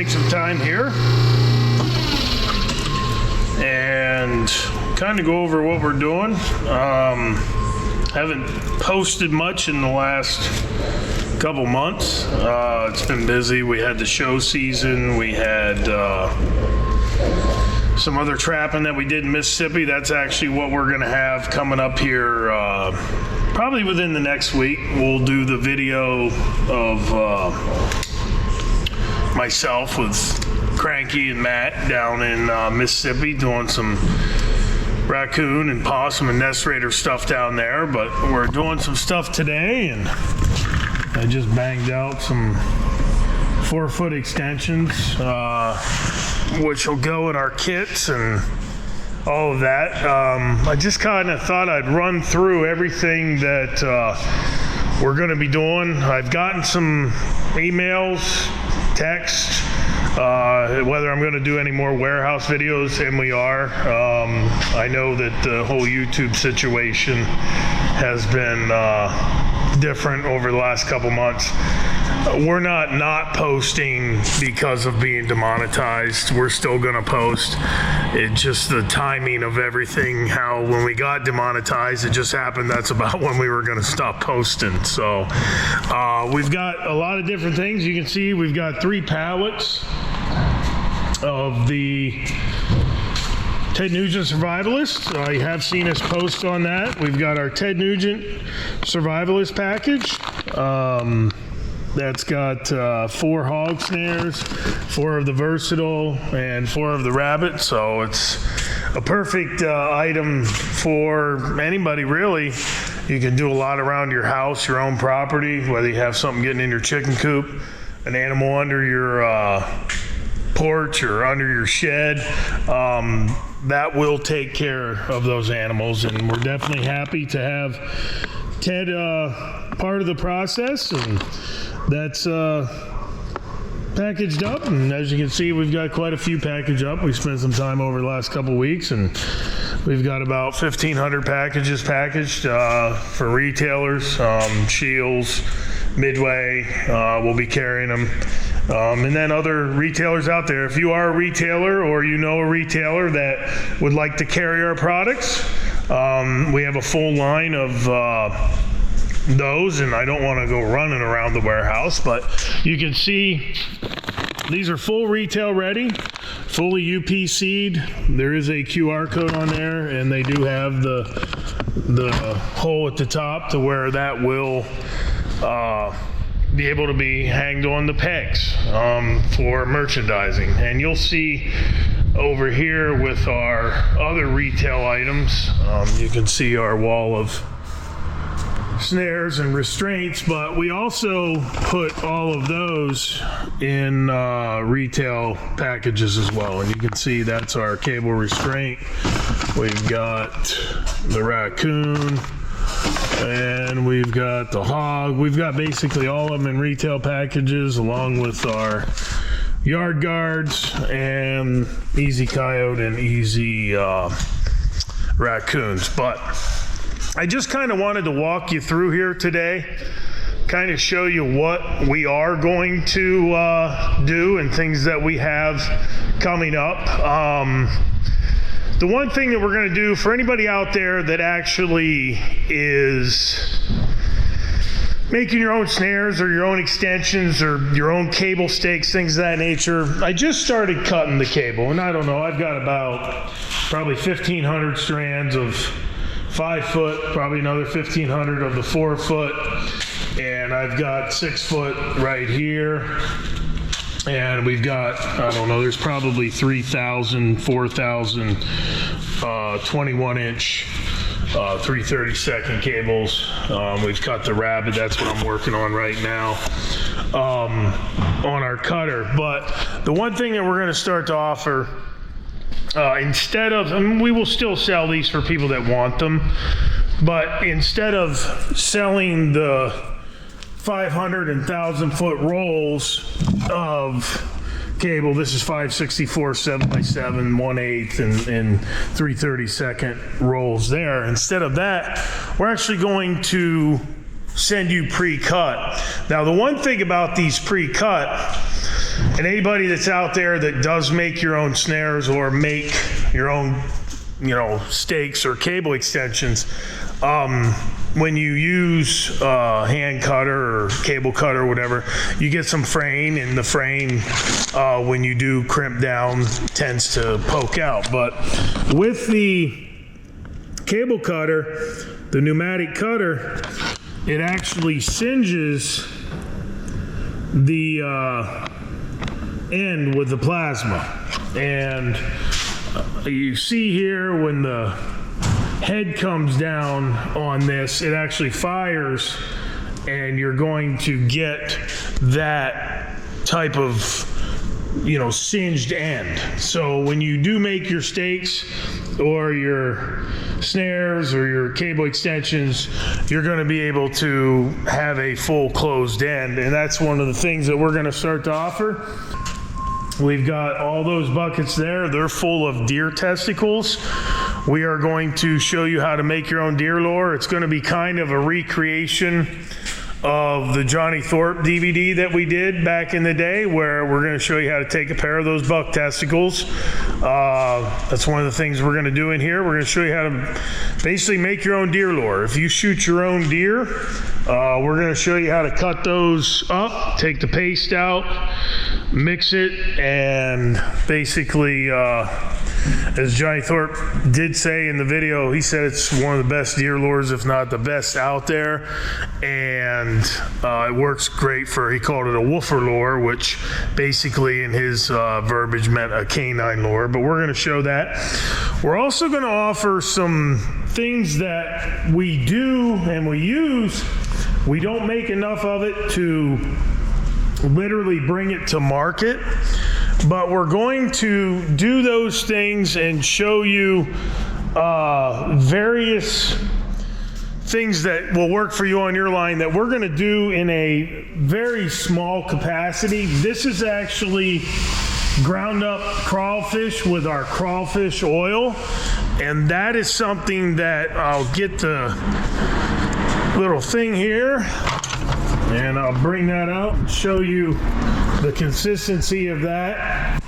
take some time here and kind of go over what we're doing. Haven't posted much in the last couple months. It's been busy. We had the show season. We had some other trapping that we did in Mississippi. That's actually what we're going to have coming up here probably within the next week. We'll do the video of myself with Cranky and Matt down in Mississippi doing some raccoon and possum and nest raider stuff down there. But we're doing some stuff today, and I just banged out some 4-foot extensions, which will go in our kits and all of that. I just kind of thought I'd run through everything that we're going to be doing. I've gotten some emails, texts, whether I'm going to do any more warehouse videos, and we are. I know that the whole YouTube situation has been different over the last couple months. We're not posting because of being demonetized. We're still going to post. It's just the timing of everything, how when we got demonetized, it just happened. That's about when we were going to stop posting. So we've got a lot of different things. You can see we've got 3 pallets of the Ted Nugent Survivalist. You have seen us post on that. We've got our Ted Nugent Survivalist package. That's got 4 hog snares, 4 of the versatile, and 4 of the rabbit. So it's a perfect item for anybody, really. You can do a lot around your house, your own property, whether you have something getting in your chicken coop, an animal under your porch or under your shed. That will take care of those animals, and we're definitely happy to have Ted part of the process, and that's packaged up. And as you can see, we've got quite a few packaged up. We spent some time over the last couple weeks, and we've got about 1,500 packages packaged for retailers. Shields, Midway, we'll be carrying them. And then other retailers out there. If you are a retailer or you know a retailer that would like to carry our products, we have a full line of those, and I don't want to go running around the warehouse, but you can see these are full retail ready, fully UPC'd. There is a QR code on there, and they do have the hole at the top to where that will be able to be hanged on the pegs for merchandising. And you'll see over here with our other retail items, you can see our wall of snares and restraints, but we also put all of those in retail packages as well. And you can see that's our cable restraint. We've got the raccoon, and we've got the hog. We've got basically all of them in retail packages, along with our yard guards and easy coyote and easy raccoons. But I just kind of wanted to walk you through here today, kind of show you what we are going to do and things that we have coming up. The one thing that we're going to do for anybody out there that actually is making your own snares or your own extensions or your own cable stakes, things of that nature, I just started cutting the cable, and I don't know, I've got about probably 1,500 strands of 5 foot, probably another 1,500 of the 4 foot, and I've got 6 foot right here, and we've got, I don't know, there's probably 3,000, 4,000 21-inch 332nd cables. We've cut the rabbit, that's what I'm working on right now on our cutter. But the one thing that we're going to start to offer, instead of, and we will still sell these for people that want them, but instead of selling the 500 and 1,000 foot rolls of cable, this is 564 7x7 1/8 and 332nd rolls there. Instead of that, we're actually going to send you pre-cut. Now, the one thing about these pre-cut And anybody that's out there that does make your own snares or make your own, stakes or cable extensions, when you use hand cutter or cable cutter or whatever, you get some fraying, and the fraying, when you do crimp down, tends to poke out. But with the cable cutter, the pneumatic cutter, it actually singes the end with the plasma. And you see here when the head comes down on this, it actually fires, and you're going to get that type of singed end. So when you do make your stakes or your snares or your cable extensions, you're going to be able to have a full closed end, and that's one of the things that we're going to start to offer. We've got all those buckets there. They're full of deer testicles. We are going to show you how to make your own deer lure. It's going to be kind of a recreation of the Johnny Thorpe DVD that we did back in the day, where we're going to show you how to take a pair of those buck testicles. That's one of the things we're going to do in here. We're going to show you how to basically make your own deer lure. If you shoot your own deer, we're going to show you how to cut those up, take the paste out, mix it, and basically, as Johnny Thorpe did say in the video, he said it's one of the best deer lures, if not the best out there. And it works great he called it a woofer lure, which basically in his verbiage meant a canine lure. But we're going to show that. We're also going to offer some things that we do and we use. We don't make enough of it to literally bring it to market, but we're going to do those things and show you various things that will work for you on your line that we're going to do in a very small capacity. This is actually ground up crawfish with our crawfish oil, and that is something that I'll get the little thing here, and I'll bring that out and show you the consistency of that.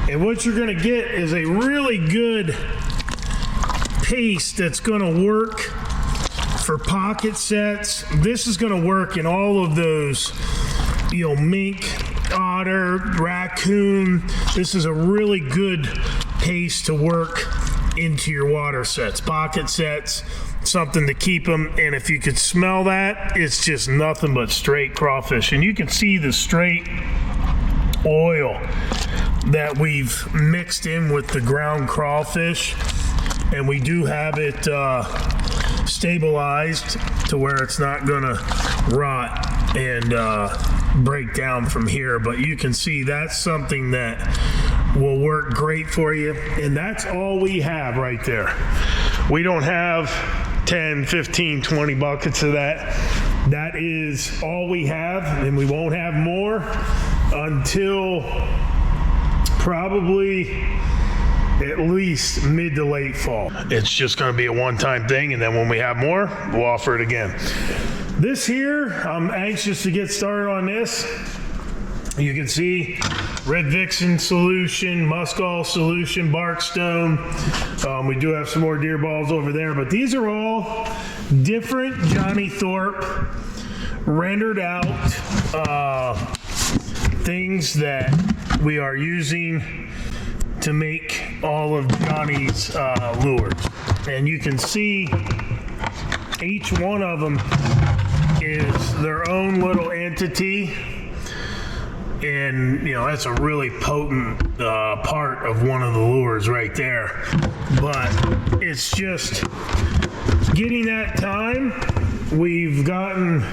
And what you're going to get is a really good paste that's going to work for pocket sets. This is going to work in all of those, mink, otter, raccoon. This is a really good paste to work into your water sets, pocket sets, something to keep them. And if you could smell that, it's just nothing but straight crawfish. And you can see the straight oil that we've mixed in with the ground crawfish, and we do have it stabilized to where it's not gonna rot and break down from here. But you can see that's something that will work great for you, and that's all we have right there. We don't have 10, 15, 20 buckets of that. That is all we have, and we won't have more until probably at least mid to late fall. It's just going to be a one-time thing, and then when we have more, we'll offer it again. This here, I'm anxious to get started on this. You can see Red Vixen solution, Muskol solution, Barkstone. We do have some more deer balls over there, but these are all different Johnny Thorpe rendered out things that we are using to make all of Johnny's lures. And you can see each one of them is their own little entity. And, that's a really potent part of one of the lures right there. But it's just getting that time. We've gotten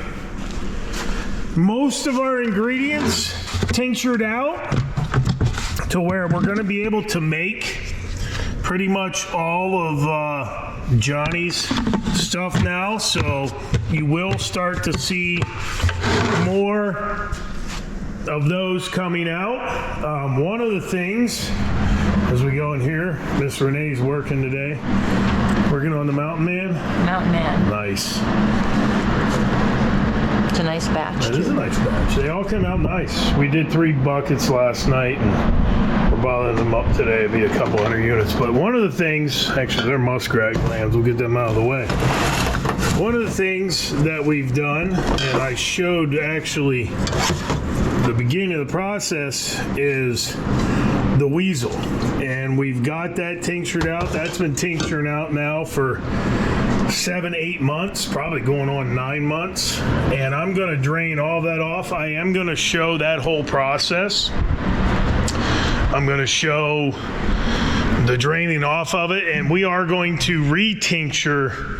most of our ingredients tinctured out to where we're going to be able to make pretty much all of Johnny's stuff now. So you will start to see more of those coming out. One of the things, as we go in here, Miss Renee's working today. Working on the Mountain Man? Mountain Man. Nice. It's a nice batch. It is a nice batch. They all came out nice. We did 3 buckets last night, and we're bottling them up today. It'll be a couple hundred units. But one of the things, actually, they're muskrat glands. We'll get them out of the way. One of the things that we've done, and I showed actually the beginning of the process, is the Weasel. And we've got that tinctured out. That's been tincturing out now for 7-8 months, probably going on 9 months. And I'm going to drain all that off. I am going to show that whole process. I'm going to show the draining off of it, and we are going to re-tincture.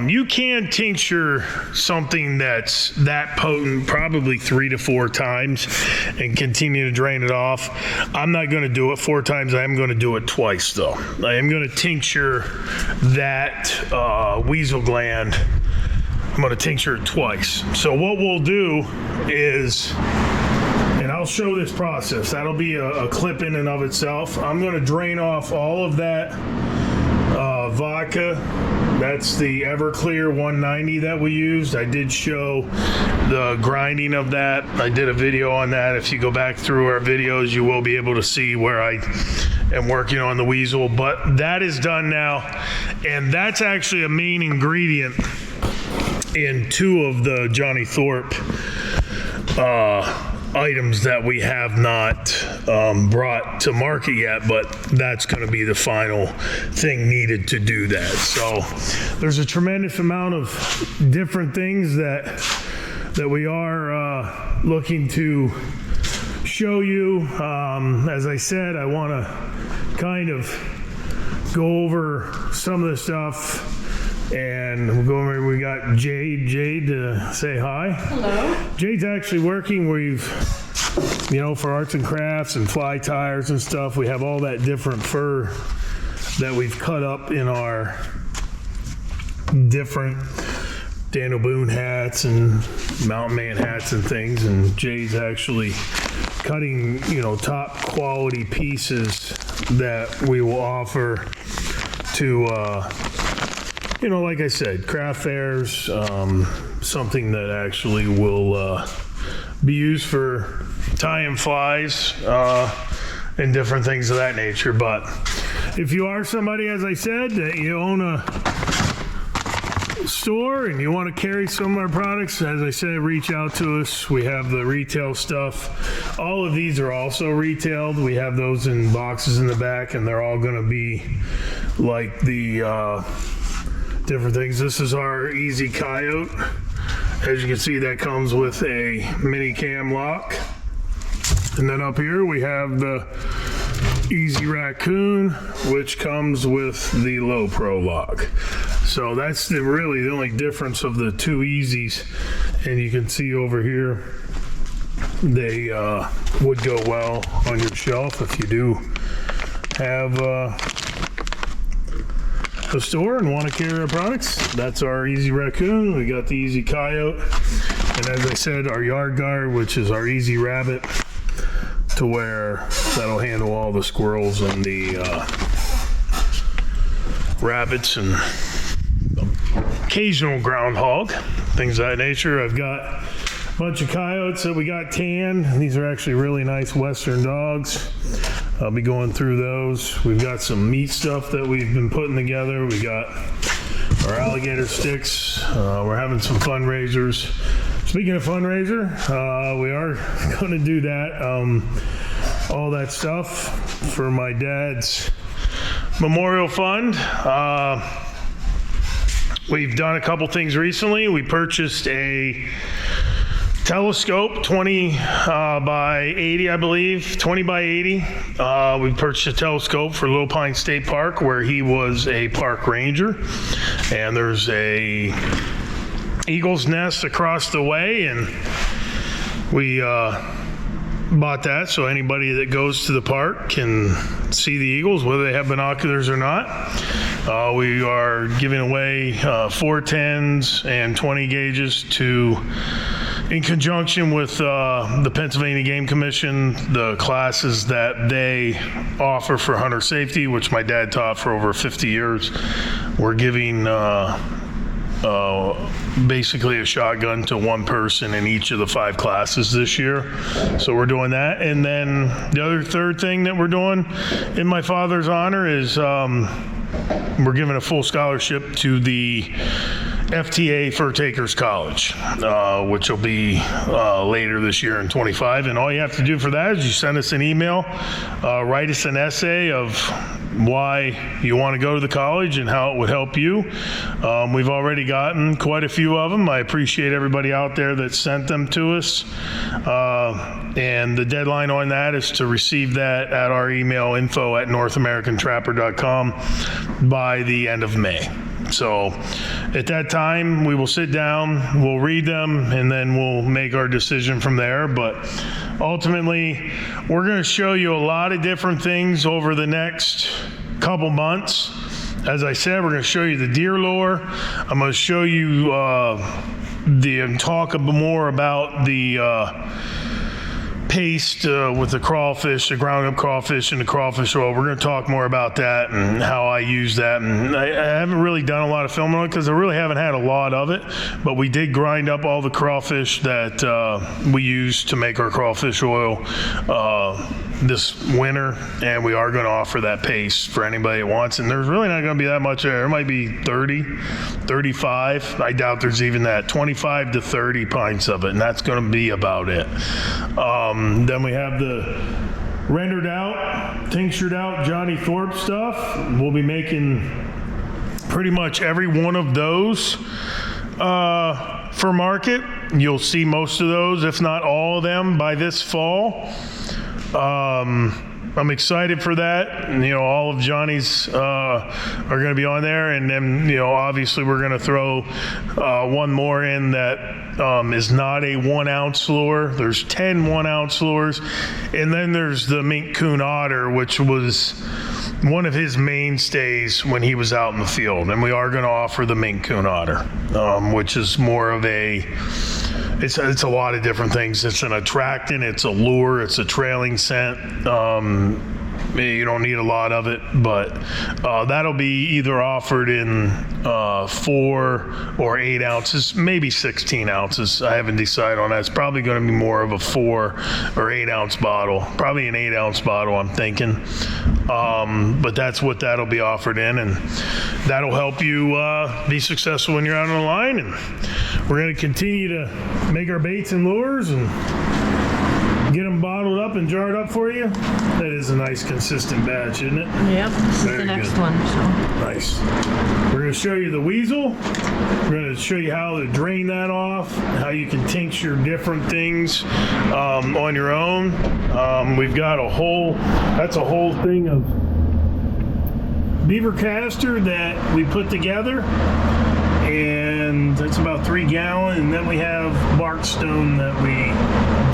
You can tincture something that's that potent probably 3 to 4 times and continue to drain it off. I'm not going to do it 4 times. I am going to do it twice, though. I am going to tincture that weasel gland. I'm going to tincture it twice. So what we'll do is, and I'll show this process. That'll be a clip in and of itself. I'm going to drain off all of that vodka. That's the Everclear 190 that we used. I did show the grinding of that. I did a video on that. If you go back through our videos, you will be able to see where I am working on the Weasel. But that is done now, and that's actually a main ingredient in 2 of the Johnny Thorpe items that we have not brought to market yet, but that's going to be the final thing needed to do that. So there's a tremendous amount of different things that we are looking to show you. As I said, I want to kind of go over some of the stuff. And we'll go over, we got Jade to say hi. Hello. Jade's actually working. We've, for arts and crafts and fly tires and stuff, we have all that different fur that we've cut up in our different Daniel Boone hats and Mountain Man hats and things. And Jade's actually cutting, top quality pieces that we will offer to, like I said, craft fairs, something that actually will be used for tying flies and different things of that nature. But if you are somebody, as I said, that you own a store and you want to carry some of our products, as I said, reach out to us. We have the retail stuff. All of these are also retailed. We have those in boxes in the back, and they're all going to be like the different things. This is our Easy Coyote. As you can see, that comes with a mini cam lock. And then up here we have the Easy Raccoon, which comes with the low pro lock. So that's really the only difference of the 2 Easies. And you can see over here, they would go well on your shelf if you do have a store and want to carry our products. That's our Easy Raccoon. We got the Easy Coyote, and as I said, our Yard Guard, which is our Easy Rabbit, to where that'll handle all the squirrels and the rabbits and occasional groundhog, things of that nature. I've got a bunch of coyotes that we got tan. These are actually really nice Western dogs. I'll be going through those. We've got some meat stuff that we've been putting together. We got our alligator sticks. We're having some fundraisers. Speaking of fundraiser, we are going to do that. All that stuff for my dad's memorial fund. We've done a couple things recently. We purchased a telescope, 20 by 80, I believe, 20 by 80. We purchased a telescope for Little Pine State Park, where he was a park ranger. And there's a eagle's nest across the way, and we bought that so anybody that goes to the park can see the eagles, whether they have binoculars or not. We are giving away 410s and 20 gauges in conjunction with the Pennsylvania Game Commission, the classes that they offer for hunter safety, which my dad taught for over 50 years. We're giving basically a shotgun to one person in each of the 5 classes this year. So we're doing that. And then the other third thing that we're doing in my father's honor is we're giving a full scholarship to the FTA Fur Takers College, which will be later this year in 25. And all you have to do for that is you send us an email, write us an essay of why you want to go to the college and how it would help you. We've already gotten quite a few of them. I appreciate everybody out there that sent them to us. And the deadline on that is to receive that at our email, info@NorthAmericanTrapper.com, by the end of May. So at that time, we will sit down, we'll read them, and then we'll make our decision from there. But ultimately, we're going to show you a lot of different things over the next couple months. As I said, we're going to show you the deer lure. I'm going to show you talk more about the paste with the crawfish, the ground up crawfish and the crawfish oil. We're going to talk more about that and how I use that. And I haven't really done a lot of filming on it because I really haven't had a lot of it, but we did grind up all the crawfish that we use to make our crawfish oil this winter, and we are going to offer that paste for anybody that wants. And there's really not going to be that much there. There might be 30, 35. I doubt there's even that, 25 to 30 pints of it, and that's going to be about it. Then we have the rendered out, tinctured out Johnny Thorpe stuff. We'll be making pretty much every one of those for market. You'll see most of those, if not all of them, by this fall. I'm excited for that. You know, all of Johnny's are going to be on there, and then, you know, obviously we're going to throw one more in that is not a 1 ounce lure. There's 10 1 ounce lures, and then there's the mink coon otter, which was one of his mainstays when he was out in the field. And we are going to offer the mink coon otter, which is more of a, it's a lot of different things. It's an attractant, it's a lure, it's a trailing scent. You don't need a lot of it, but that'll be either offered in 4 or 8 ounces, maybe 16 ounces. I haven't decided on that. It's probably going to be more of a 4 or 8 ounce bottle, probably an 8 ounce bottle, I'm thinking. But that's what that'll be offered in, and that'll help you be successful when you're out on the line. And we're going to continue to make our baits and lures and get them bottled up and jarred up for you. That is a nice consistent batch, isn't it? Yep, this is the next one. So. Nice. We're going to show you the Weasel. We're going to show you how to drain that off, how you can tincture different things on your own. We've got that's a whole thing of beaver castor that we put together, and that's about 3 gallons. And then we have bark stone that we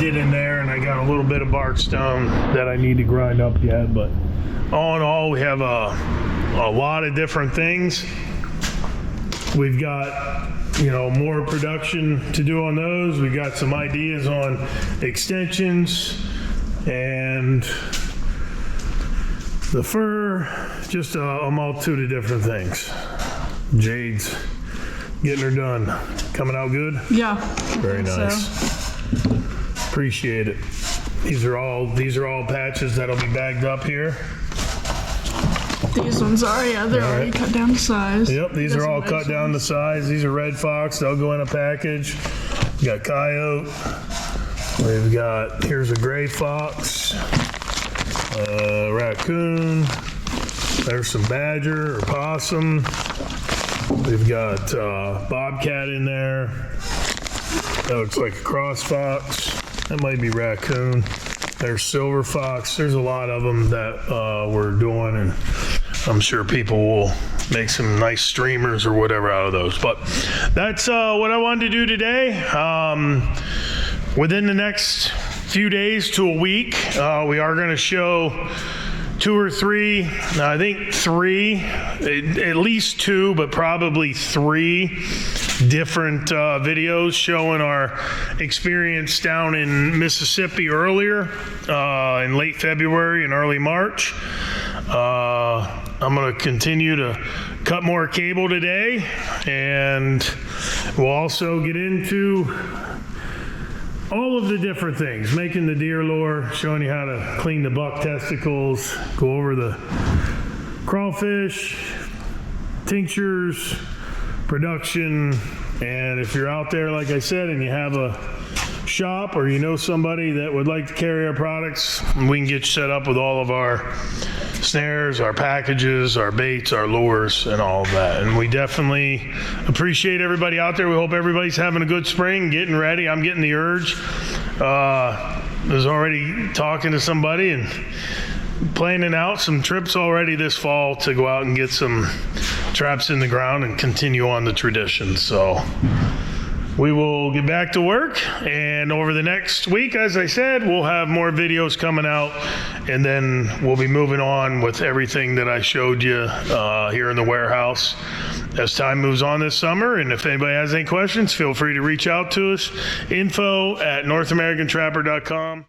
did in there, and I got a little bit of bark stone that I need to grind up yet. But all in all, we have a lot of different things. We've got, you know, more production to do on those. We've got some ideas on extensions and the fur, just a multitude of different things. Jade's getting her done. Coming out good? Yeah. Very nice. So. Appreciate it. These are all patches that'll be bagged up here. These ones are, yeah, they're already cut down to size. Yep, these are all cut down to size. These are red fox. They'll go in a package. We got coyote. We've got, here's a gray fox, raccoon. There's some badger or opossum. We've got bobcat in there. That looks like a cross fox. That might be raccoon. There's silver fox. There's a lot of them that we're doing, and I'm sure people will make some nice streamers or whatever out of those. But that's what I wanted to do today. Within the next few days to a week, we are going to show 2 or 3, I think 3, at least 2, but probably 3 different videos showing our experience down in Mississippi earlier in late February and early March. I'm going to continue to cut more cable today, and we'll also get into all of the different things, making the deer lure, showing you how to clean the buck testicles, go over the crawfish, tinctures, production. And if you're out there, like I said, and you have a shop or you know somebody that would like to carry our products, we can get you set up with all of our snares, our packages, our baits, our lures, and all of that. And we definitely appreciate everybody out there. We hope everybody's having a good spring, getting ready. I'm getting the urge. I was already talking to somebody and planning out some trips already this fall to go out and get some traps in the ground and continue on the tradition. So we will get back to work, and over the next week, as I said, we'll have more videos coming out, and then we'll be moving on with everything that I showed you here in the warehouse as time moves on this summer. And if anybody has any questions, feel free to reach out to us. info@NorthAmericanTrapper.com.